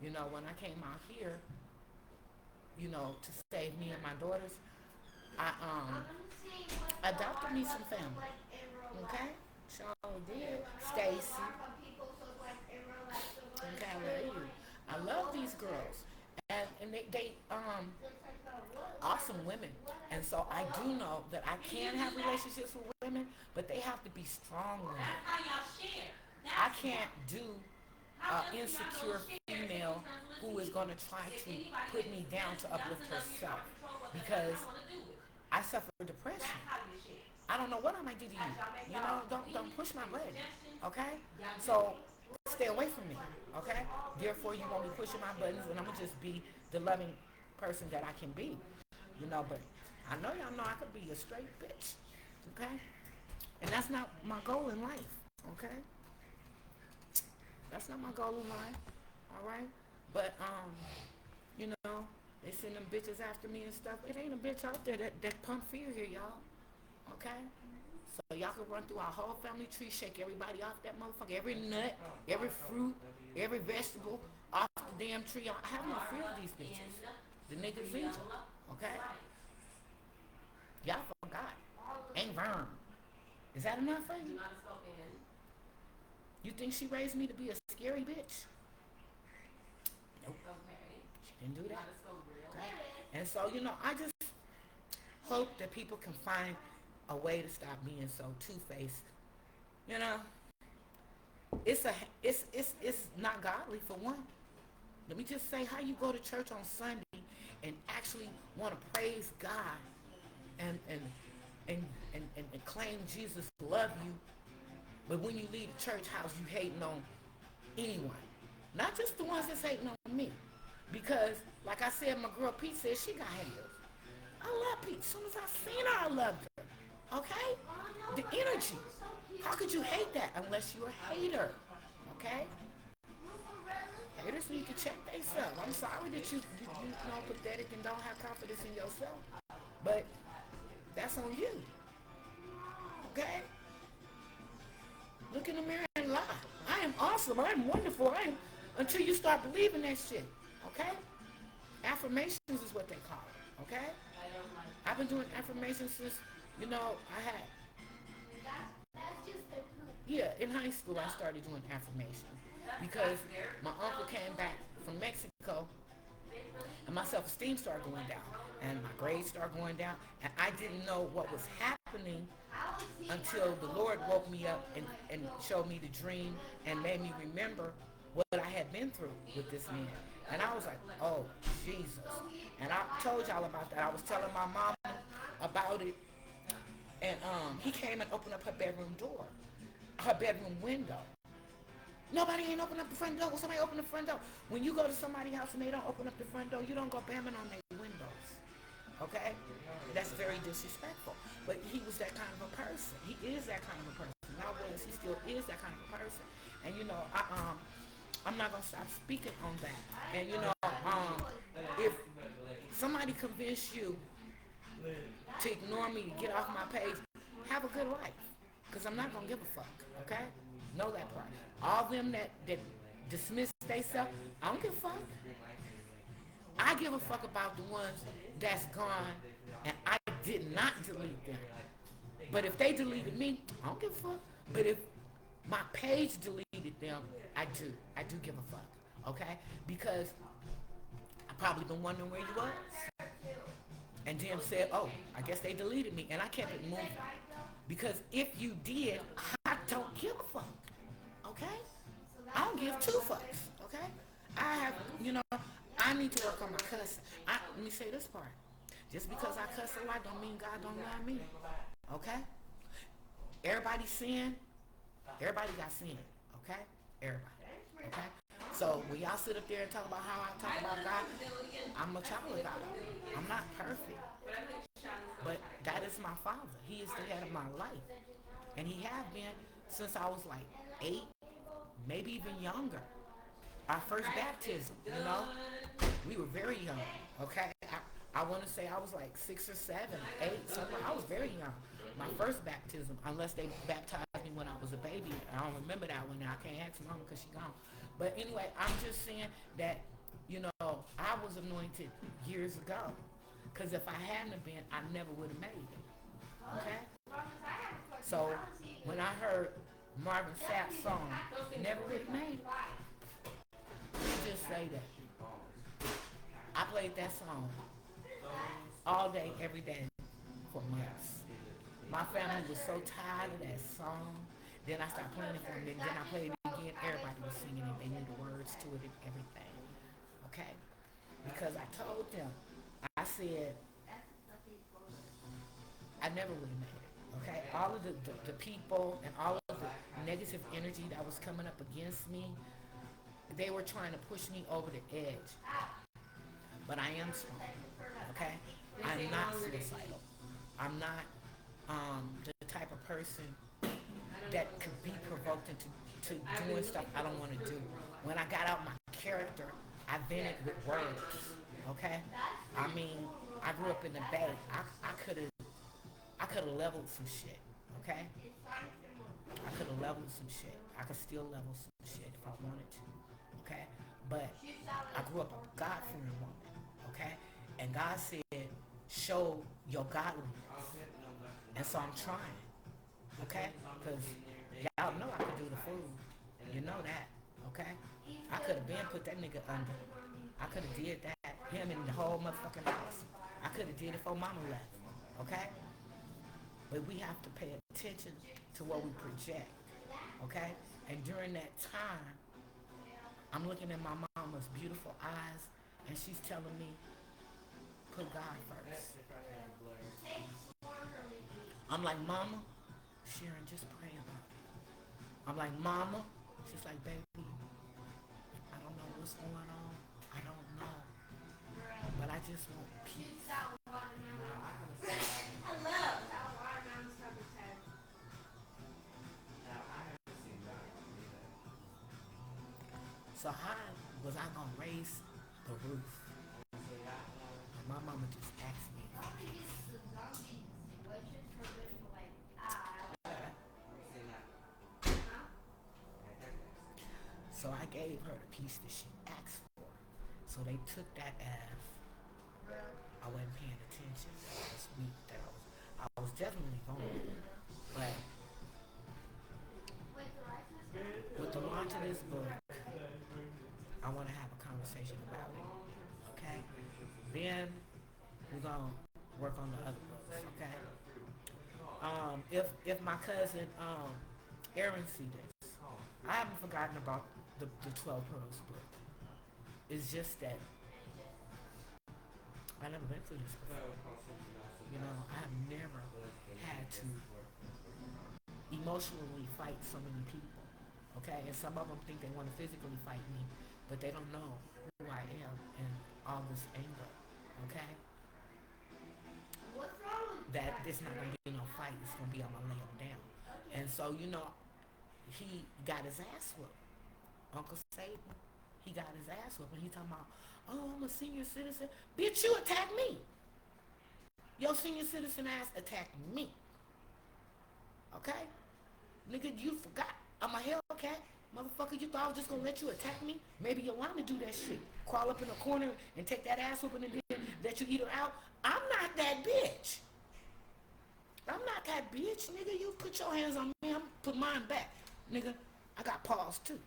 When I came out here, to save me and my daughters, I adopted me some family. Okay? Sure did. Stacy. Okay, I love you. I love these girls. And they awesome women. And so I do know that I can have relationships with women, but they have to be strong women. I can't do an insecure female who is going to try to put me down to uplift herself, because I suffer depression. I don't know what I might do to you. Don't push my button. Okay? So stay away from me. Okay? Therefore, you won't be pushing my buttons, and I'm going to just be the loving person that I can be. But I know y'all know I could be a straight bitch. Okay? And that's not my goal in life. Okay? That's not my goal in life. All right? But, they send them bitches after me and stuff. It ain't a bitch out there that pump fear here, y'all. Okay? So y'all can run through our whole family tree, shake everybody off that motherfucker, every nut, every fruit, every vegetable off the damn tree. I have no fear of these bitches. The niggas legion. Okay? Y'all forgot. Ain't Vern. Is that enough for you? You think she raised me to be a scary bitch? Nope. She didn't do that. Okay? And so, I just hope that people can find a way to stop being so two-faced. It's not godly, for one. Let me just say, how you go to church on Sunday and actually want to praise God and claim Jesus love you, but when you leave the church house, you hating on anyone. Not just the ones that's hating on me. Because, like I said, my girl Pete said she got haters. I love Pete. As soon as I seen her, I loved her. Okay? The energy. How could you hate that unless you're a hater? Okay? Haters need to check themselves. I'm sorry that you pathetic and don't have confidence in yourself. But that's on you. Okay? Look in the mirror and lie. I am awesome. I'm wonderful. I am, until you start believing that shit. Okay? Affirmations is what they call it. Okay? I've been doing affirmations since, I had. Yeah, in high school I started doing affirmations because my uncle came back from Mexico and my self-esteem started going down and my grades started going down and I didn't know what was happening until the Lord woke me up and showed me the dream and made me remember what I had been through with this man. And I was like, oh, Jesus. And I told y'all about that. I was telling my mom about it. And he came and opened up her bedroom door, her bedroom window. Nobody ain't open up the front door. Well, somebody open the front door. When you go to somebody's house and they don't open up the front door, you don't go bamming on their windows. Okay? That's very disrespectful. But he was that kind of a person. He is that kind of a person. Not was, he still is that kind of a person. And I'm not gonna stop speaking on that. And if somebody convinced you to ignore me, to get off my page, have a good life. Because I'm not gonna give a fuck. Okay? Know that part. All them that dismiss themselves, I don't give a fuck. I give a fuck about the ones that's gone and I did not delete them. But if they deleted me, I don't give a fuck. But if my page deleted them, I do give a fuck. Okay? Because I probably been wondering where you was. And then said, oh, I guess they deleted me. And I kept it moving. Because if you did, I don't give a fuck. Okay? I don't give two fucks. Okay? I have, I need to work on my cussing. Let me say this part. Just because I cuss a lot don't mean God don't love me. Okay? Everybody sin. Everybody got sin. Okay? Everybody. Okay? So when y'all sit up there and talk about how I talk about God, I'm a child of God. I'm not perfect. But that is my Father. He is the head of my life. And he has been since I was like 8, maybe even younger. Our first baptism, we were very young, okay? I want to say I was like 6 or 7, 8, something. I was very young. My first baptism, unless they baptized me when I was a baby. I don't remember that one now. I can't ask Mama because she's gone. But anyway, I'm just saying that, I was anointed years ago. Because if I hadn't have been, I never would have made it. Okay? So when I heard Marvin Sapp's song, never would have made it. Let me just say that. I played that song all day, every day for months. My family was so tired of that song. Then I started playing it for them. Then I played it again. Everybody was singing it. They knew the words to it and everything. Okay? Because I told them, I said, I never would have made it. Okay? All of the people and all of the negative energy that was coming up against me, they were trying to push me over the edge. But I am strong. Okay? I'm not suicidal. I'm not the type of person that could be provoked into doing stuff I don't want to do. When I got out my character, I vented with words. Okay? I mean, I grew up in the Bay. I could have leveled some shit. Okay? I could have leveled some shit. I could still level some shit if I wanted to. Okay? But I grew up a God-fearing woman. Okay? And God said, show your godliness. And so I'm trying. Okay? Because y'all know I could do the food. You know that. Okay? I could have been put that nigga under. I could have did that. Him and the whole motherfucking house. I could have did it before mama left. Okay? But we have to pay attention to what we project. Okay? And during that time, I'm looking at my mama's beautiful eyes, and she's telling me, put God first. I'm like, Mama, Sharon, just pray about it. I'm like, Mama. She's like, baby, I don't know what's going on. I don't know. But I just want peace. So how was I going to raise the roof? And my mama just asked me. So I gave her the piece that she asked for. So they took that as I wasn't paying attention. That was weak. I was definitely vulnerable. But with the launch of this book, I want to have a conversation about it. Okay? Then we're gonna work on the other books. Okay? If my cousin Aaron see this, I haven't forgotten about the 12 Pearls book. It's just that I never been through this before. You know, I have never had to emotionally fight so many people. Okay, and some of them think they want to physically fight me, but they don't know who I am and all this anger. Okay, that this not gonna be no fight. It's gonna be I'm gonna lay him down. And so you know, he got his ass whooped. Uncle Satan, he got his ass whooped, and he talking about, oh, I'm a senior citizen. Bitch, you attacked me. Your senior citizen ass attacked me. Okay? Nigga, you forgot. I'm a Hellcat. Motherfucker, you thought I was just gonna let you attack me? Maybe you want to do that shit. Crawl up in a corner and take that ass whooping and then let you eat her out. I'm not that bitch. I'm not that bitch, nigga. You put your hands on me, I'm put mine back. Nigga, I got paws too.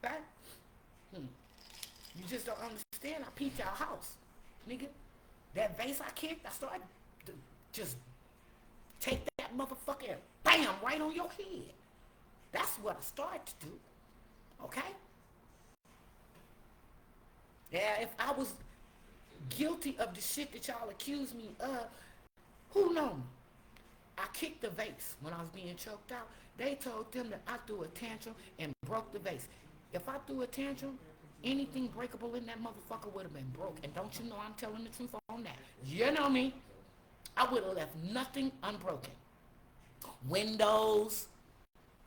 Right? You just don't understand. I peeped your house. Nigga, that vase I kicked, I started to just take that motherfucker and bam, right on your head. That's what I started to do. Okay? Yeah, if I was guilty of the shit that y'all accuse me of, who know me? I kicked the vase when I was being choked out. They told them that I threw a tantrum and broke the vase. If I threw a tantrum, anything breakable in that motherfucker would have been broke. And don't you know I'm telling the truth on that? You know me. I would have left nothing unbroken. Windows,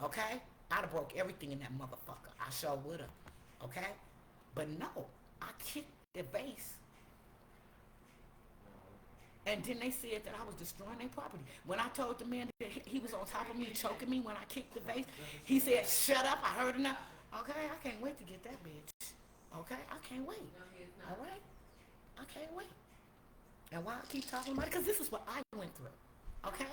okay? I'd have broke everything in that motherfucker. I sure would have, okay? But no, I kicked the vase. And then they said that I was destroying their property. When I told the man that he was on top of me, choking me when I kicked the vase, he said, shut up, I heard enough. Okay, I can't wait to get that bitch. Okay, I can't wait. All right? I can't wait. And why I keep talking about it? Because this is what I went through. Okay?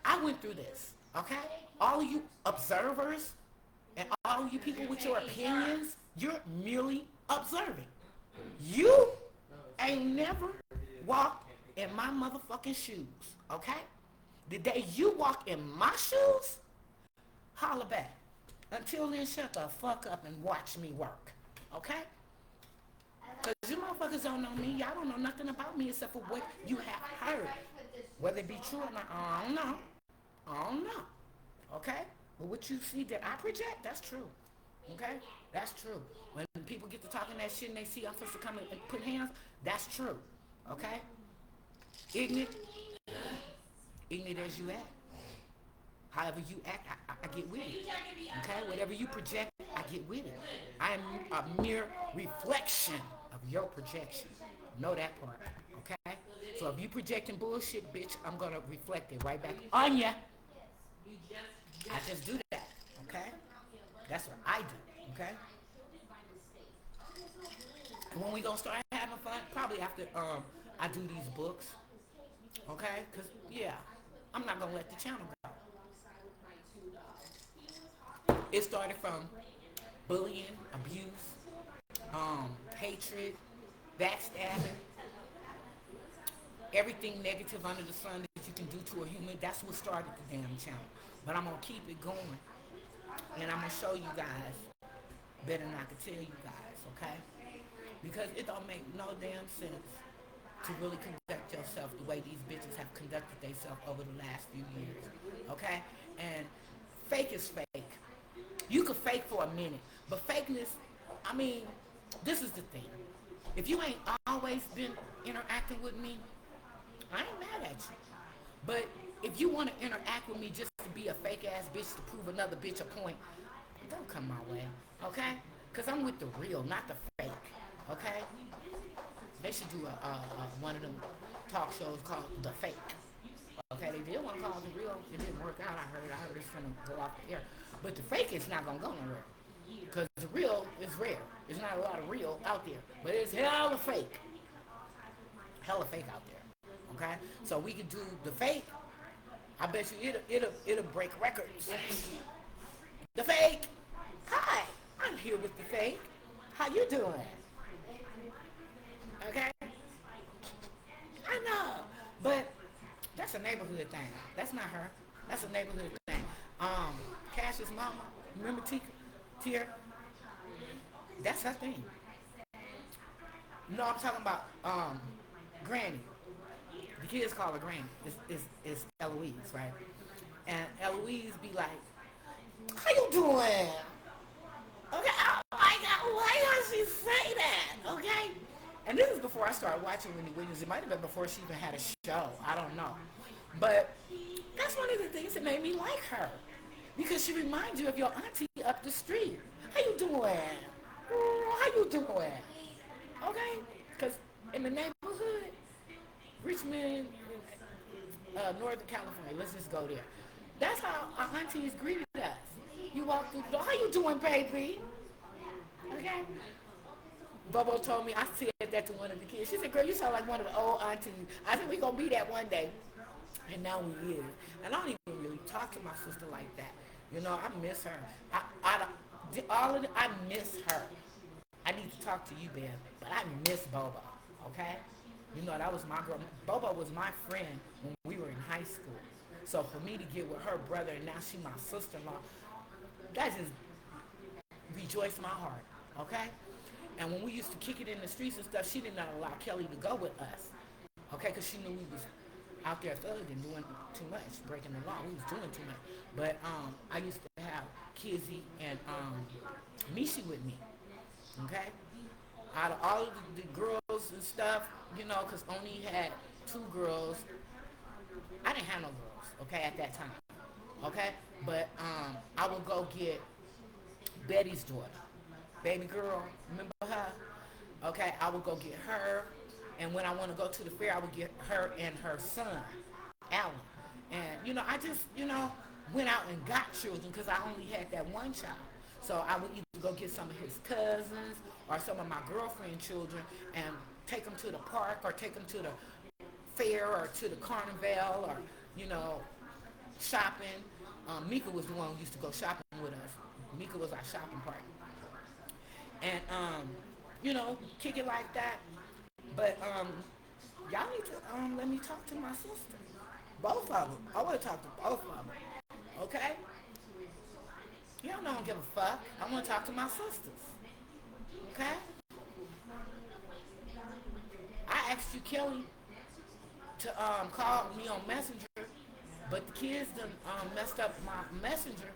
I went through this. Okay? All of you observers and all of you people with your opinions, you're merely observing. You ain't never walked in my motherfucking shoes. Okay? The day you walk in my shoes, holler back. Until then, shut the fuck up and watch me work. Okay? Because you motherfuckers don't know me. Y'all don't know nothing about me except for what you have heard. Whether it be true or not, I don't know. I don't know. Okay? But what you see that I project, that's true. Okay? That's true. When people get to talking that shit and they see officers come and put hands, that's true. Okay? Ignorant as you act. However you act, I get with it. Okay? Whatever you project, I get with it. I am a mere reflection of your projection. Know that part. Okay? So if you projecting bullshit, bitch, I'm going to reflect it right back on ya. I just do that. Okay? That's what I do. Okay? And when we going to start having fun? Probably after I do these books. Okay? Because, yeah, I'm not going to let the channel go. It started from bullying, abuse, hatred, backstabbing, everything negative under the sun that you can do to a human. That's what started the damn channel. But I'm going to keep it going. And I'm going to show you guys better than I can tell you guys, okay? Because it don't make no damn sense to really conduct yourself the way these bitches have conducted themselves over the last few years, okay? And fake is fake. You could fake for a minute, but fakeness, I mean, this is the thing. If you ain't always been interacting with me, I ain't mad at you. But if you want to interact with me just to be a fake ass bitch to prove another bitch a point, don't come my way, okay? Because I'm with the real, not the fake, okay? They should do one of them talk shows called The Fake. Okay, they did one called The Real. It didn't work out, I heard it's going to go off the air. But The Fake is not going to go nowhere. Because the real is rare. There's not a lot of real out there. But it's hella fake. Hella fake out there. Okay? So we can do the fake. I bet you it'll break records. The fake. Hi, I'm here with the fake. How you doing? Okay? I know. But that's a neighborhood thing. That's not her. That's a neighborhood thing. Cash's mama, remember Tia? That's her thing. No, I'm talking about Granny. The kids call her Granny. It's Eloise, right? And Eloise be like, how you doing? Okay, oh my God, why does she say that? Okay? And this is before I started watching Wendy Williams. It might have been before she even had a show. I don't know. But that's one of the things that made me like her. Because she reminds you of your auntie up the street. How you doing? How you doing? Okay? Because in the neighborhood, Richmond, Northern California, let's just go there. That's how our aunties greeted us. You walk through the door, how you doing, baby? Okay? Bobo told me, I said that to one of the kids. She said, girl, you sound like one of the old aunties. I said, we gonna be that one day. And now we is. And I don't even really talk to my sister like that. You know, I miss her. I miss her. I need to talk to you, Ben, but I miss Bobo, okay? You know, that was my girl. Bobo was my friend when we were in high school. So for me to get with her brother and now she my sister-in-law, that just rejoiced my heart, okay? And when we used to kick it in the streets and stuff, she did not allow Kelly to go with us, okay? Because she knew we was out there thugging, doing too much, breaking the law. We was doing too much. But I used to have Kizzy and Mishi with me, okay? Out of all of the girls and stuff, you know, because only had 2 girls. I didn't have no girls, okay, at that time, okay? But I would go get Betty's daughter, baby girl, remember her? Okay, I would go get her. And when I want to go to the fair, I would get her and her son, Alan. And, you know, I just, you know, went out and got children because I only had that one child. So I would either go get some of his cousins or some of my girlfriend children and take them to the park or take them to the fair or to the carnival or, you know, shopping. Mika was the one who used to go shopping with us. Mika was our shopping partner. And, you know, kick it like that. But y'all need to let me talk to my sister. Both of them. I want to talk to both of them. Okay? Y'all don't give a fuck. I want to talk to my sisters. Okay? I asked you, Kelly, to call me on Messenger, but the kids done messed up my Messenger.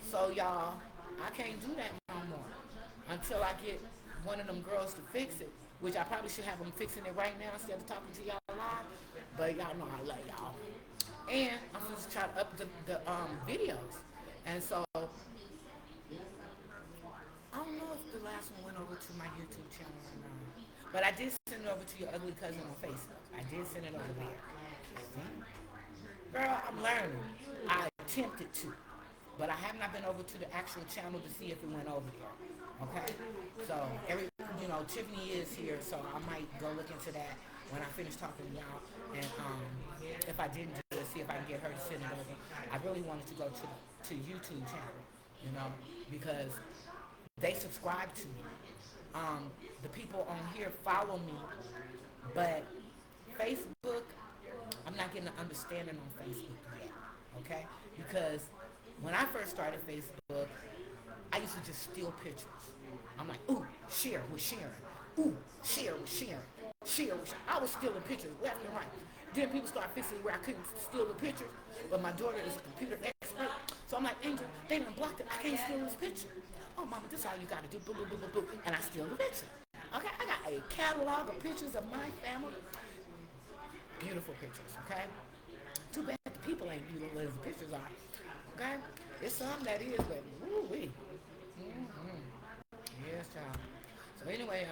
So y'all, I can't do that no more until I get one of them girls to fix it. Which I probably should have them fixing it right now instead of talking to y'all live. But y'all know I love y'all. And I'm just trying to up the videos. And so, I don't know if the last one went over to my YouTube channel or not. But I did send it over to your ugly cousin on Facebook. I did send it over there. See? Girl, I'm learning. I attempted to. But I have not been over to the actual channel to see if it went over there. Okay? So, you know, Tiffany is here, so I might go look into that when I finish talking to y'all. And if I didn't do it, see if I can get her to send it over. I really wanted to go to YouTube channel, you know, because they subscribe to me. The people on here follow me, but Facebook, I'm not getting an understanding on Facebook yet, okay? Because when I first started Facebook, I used to just steal pictures. I'm like, ooh, share with Sharon. Ooh, share with Sharon. Share with Sharon. I was stealing pictures left and right. Then people started fixing it where I couldn't steal the picture, but my daughter is a computer expert. So I'm like, Angel, they done blocked it. I can't steal this picture. Oh, mama, this is all you got to do. Boo, boo, boo, boo, boo. And I steal the picture. Okay, I got a catalog of pictures of my family. Beautiful pictures, okay? Too bad the people ain't beautiful as the pictures are. Okay? It's some that is, but woo-wee. Yes, child. So anyway,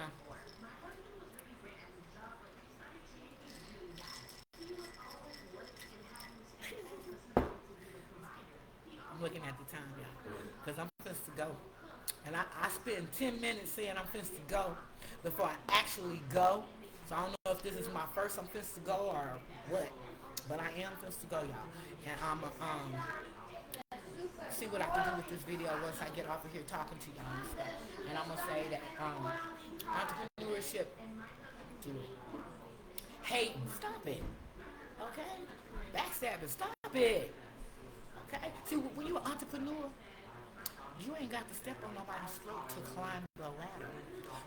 I'm looking at the time, y'all, because I'm supposed to go And I spend 10 minutes saying I'm finna to go before I actually go. So I don't know if this is my first I'm finna to go or what. But I am finna to go, y'all. And I'm see what I can do with this video once I get off of here talking to y'all and stuff. And I'm gonna say that entrepreneurship, do it. Hating, stop it. Okay? Backstabbing, stop it. Okay? See, when you're an entrepreneur, you ain't got to step on nobody's throat to climb the ladder.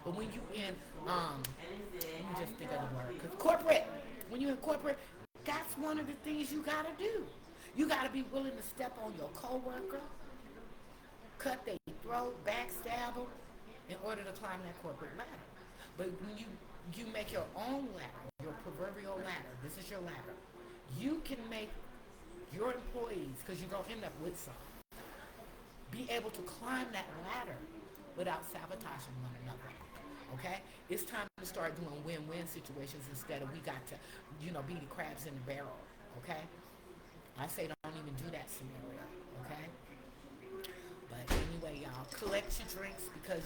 But when you in, let me just think of the word, because corporate, when you're in corporate, that's one of the things you got to do. You got to be willing to step on your coworker, cut their throat, backstab them, in order to climb that corporate ladder. But when you make your own ladder, your proverbial ladder, this is your ladder, you can make your employees, because you're going to end up with some, be able to climb that ladder without sabotaging one another. Okay? It's time to start doing win-win situations instead of we got to, be the crabs in the barrel. Okay? I say don't even do that scenario. Okay? But anyway, y'all, collect your drinks because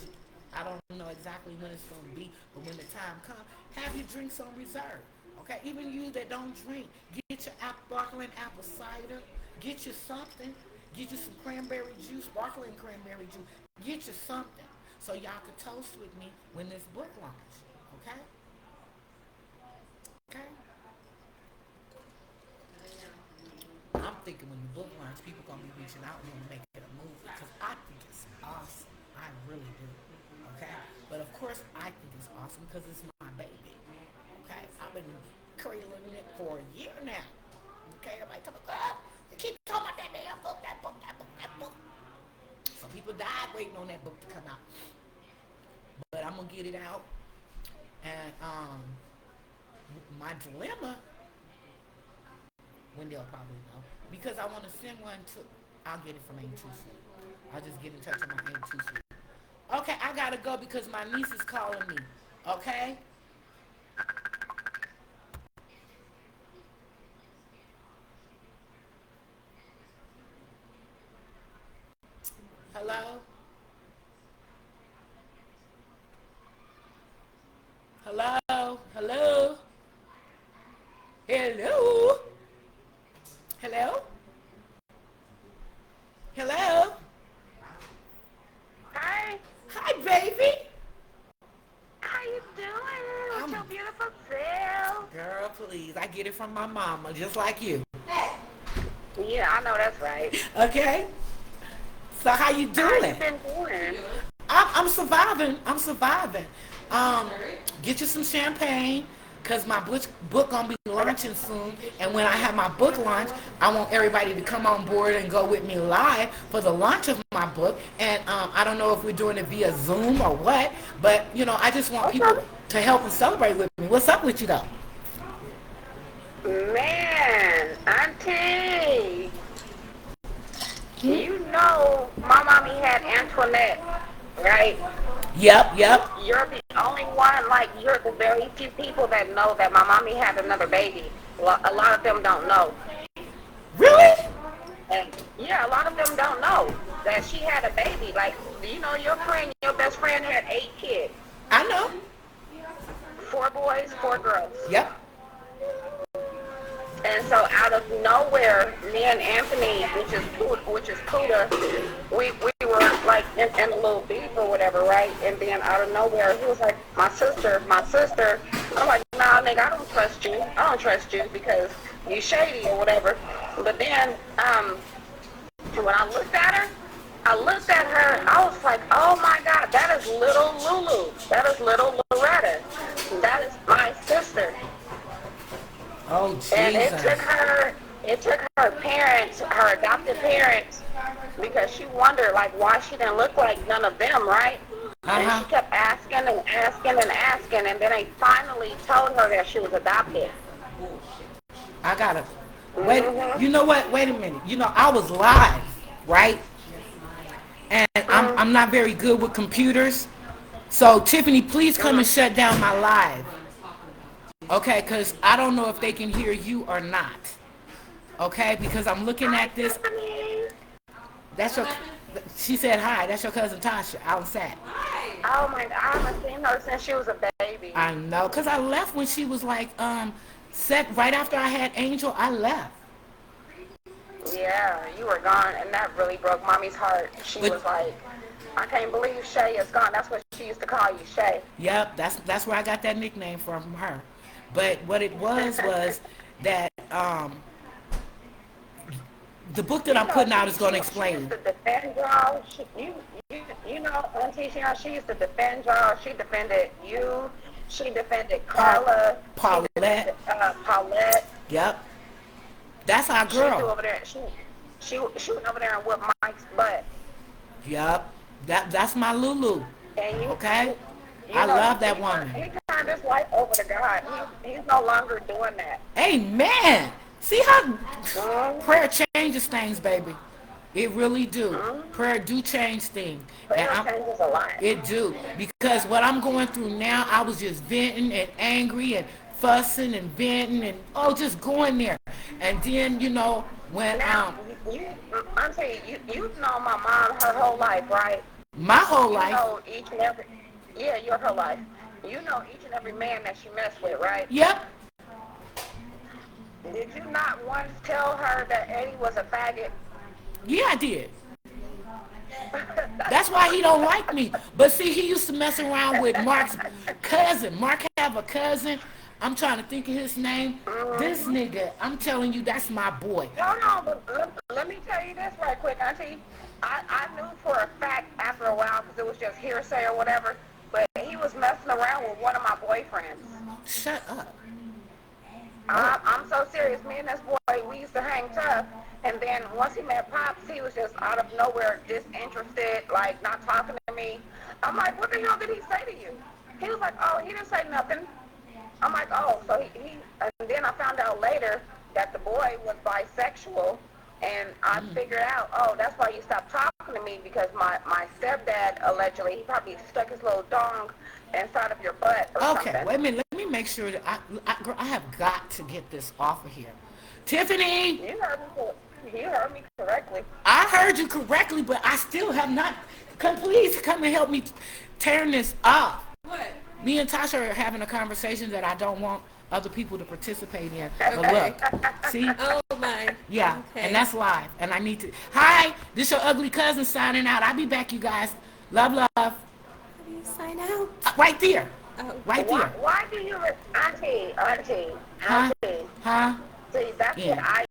I don't know exactly when it's going to be, but when the time comes, have your drinks on reserve. Okay? Even you that don't drink, get your sparkling apple cider, get you something. Get you some cranberry juice, sparkling cranberry juice. Get you something so y'all can toast with me when this book launch. Okay? Okay? I'm thinking when the book launch, people gonna be reaching out and make it a movie because I think it's awesome. I really do. Okay? But of course, I think it's awesome because it's my baby. Okay? I've been cradling it for a year now. Okay? Everybody tell me, girl, you keep talking about that damn book, that book, that book, that book. Some people died waiting on that book to come out. But I'm gonna get it out. And my dilemma, Wendy will probably know, because I want to send one to, I'll get it from Ain't Too Sweet. I'll just get in touch with my Ain't Too Sweet. Okay, I gotta go because my niece is calling me. Okay? Hello? Hello? Hello? Hello? Hello? Hello? Hi. Hi, baby. How you doing? What's your beautiful self? Girl, please. I get it from my mama, just like you. Yeah, I know that's right. Okay? So how you doing? How you been doing? I'm surviving. I'm surviving. Get you some champagne, cause my book gonna be launching soon. And when I have my book launch, I want everybody to come on board and go with me live for the launch of my book. And I don't know if we're doing it via Zoom or what, but I just want people to help and celebrate with me. What's up with you though? Man, Auntie, you know my mommy had Antoinette, right? Yep. You're the only one, you're the very few people that know that my mommy had another baby. Well, a lot of them don't know. Really? And, yeah, a lot of them don't know that she had a baby. Your best friend had 8 kids. I know. 4 boys, 4 girls. Yep. And so out of nowhere, me and Anthony, which is Puda, we were in a little beef or whatever, right? And then out of nowhere, he was like, my sister. I'm like, nah, nigga, I don't trust you because you shady or whatever. But then when I looked at her, I was like, oh my God, that is little Lulu. That is little Loretta. That is my sister. Oh, Jesus. And it took her parents, her adopted parents, because she wondered, why she didn't look like none of them, right? And she kept asking, and then I finally told her that she was adopted. I gotta, wait, you know what, wait a minute. I was live, right? And I'm not very good with computers. So, Tiffany, please come and shut down my live. Okay, because I don't know if they can hear you or not. Okay, because I'm looking at this. That's okay. She said hi. That's your cousin Tasha outside. Oh my God, I haven't seen her since she was a baby. I know, cause I left when she was like set right after I had Angel. I left. Yeah, you were gone, and that really broke Mommy's heart. She But- was like, I can't believe Shay is gone. That's what she used to call you, Shay. Yep, that's where I got that nickname from her. But what it was that the book that I'm putting out is going to She explain. used to defend y'all. You know, Auntie Sharon, she used to defend y'all. She defended you. She defended Carla. Paulette. She defended, Paulette. Yep, that's our She was girl. over there. She went over there and whipped Mike's butt. Yep, that's my Lulu. And you, Okay, you I know, love that he woman. turned his life over to God. He's no longer doing that. Amen. See how Mhm. prayer changes things, baby. It really do. Prayer do change things. And Prayer changes a lot. it do. Because what I'm going through now, I was just venting and angry and fussing and venting and just going there. And then, when Now, Auntie, you've known my mom her whole life, right? my whole You life, know each and every, yeah, your whole life. You know each and every man that she messed with, right? yep, Did you not once tell her that Eddie was a faggot? yeah, I did. That's why he don't like me. But see, he used to mess around with Mark's cousin. Mark have a cousin. I'm trying to think of his name. This nigga, I'm telling you, that's my boy. No, but let me tell you this right quick, Auntie. I knew for a fact after a while, because it was just hearsay or whatever, but he was messing around with one of my boyfriends. Shut up. I'm so serious. Me and this boy, we used to hang tough. And then once he met Pops, he was just out of nowhere disinterested, like not talking to me. I'm like, what the hell did he say to you? He was like, oh, he didn't say nothing. I'm like, oh, so he and then I found out later that the boy was bisexual. And I figured out, oh, that's why you stopped talking to me, because my stepdad, allegedly, he probably stuck his little dong inside of your butt or Okay, something. wait a minute. Let me make sure that girl, I have got to get this off of here. Tiffany, You heard me correctly. I heard you correctly, but I still have not. Please come and help me tearing this off. What? Me and Tasha are having a conversation that I don't want other people to participate in. But look, see? Oh my. Yeah, Okay. and that's live. And I need to. Hi, this your ugly cousin signing out. I'll be back, you guys. Love, love. How do you sign out? Right there. Oh. Right there. Why do you, Auntie, Huh? Huh? see, that's Yeah. what I